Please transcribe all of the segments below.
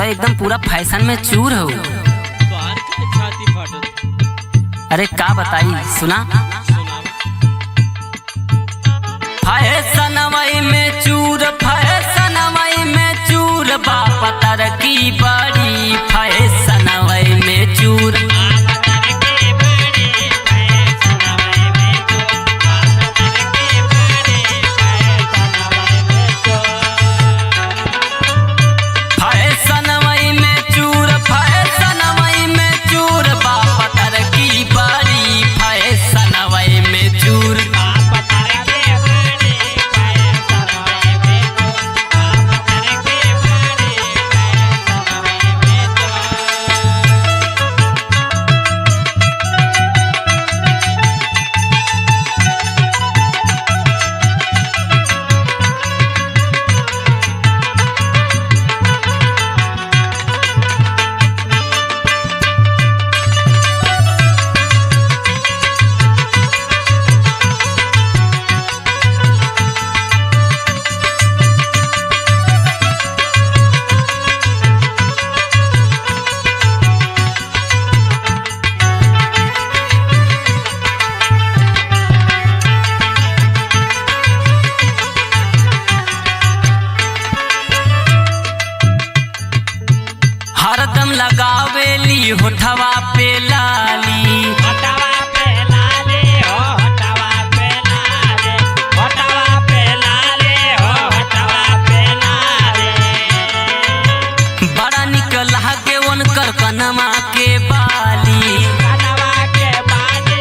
तो एकदम पूरा फैशन में चूर हो। छाती फाटत। अरे का बताई, सुना। फैशनवई में चूर, फैशनवई में चूर, बाप तरकी बड़ी फैशनवई में चूर। हरदम लगावेली होठवा पे लाली, होठवा पे लाली हो, होठवा पे लाली, होठवा पे लाली हो, होठवा पे लाली। बड़ा निक लागे उनकर कनमा के बाली, कनवा के बाली,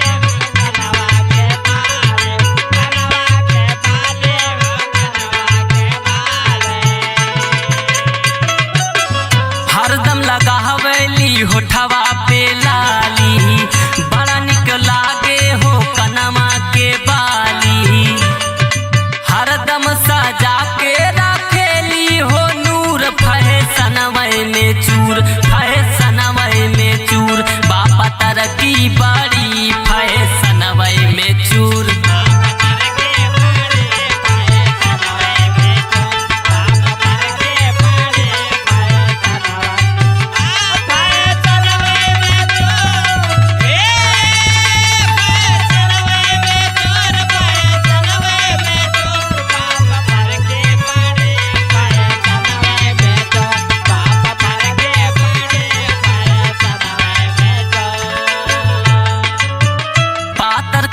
कनवा के बाली, कनवा के बाली हो, कनवा के बाली। हरदम लगावेली होठवा पे लाली, बड़ा निक लागे हो कनमा के बाली। हरदम सजा के रखेली हो नूर, फैशनवई में चूर, फैशनवई में चूर, बापा तरकी बड़ी फैशनवई में चूर।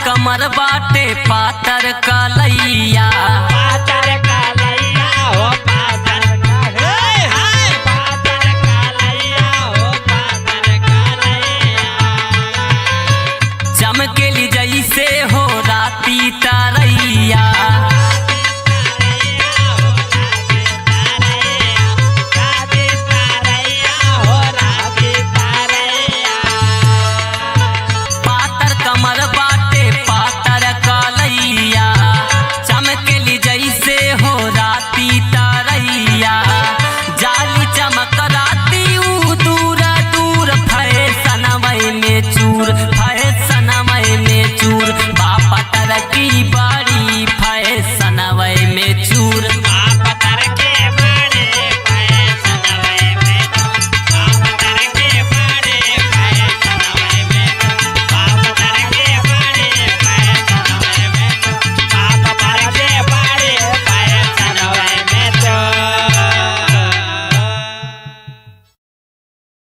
कमर बाटे पातर कलैया, पातर कलैया हो, पातर कलैया, पातर कलैया हो, पातर कलैया। चमकेली जैसे हो राती तरैया,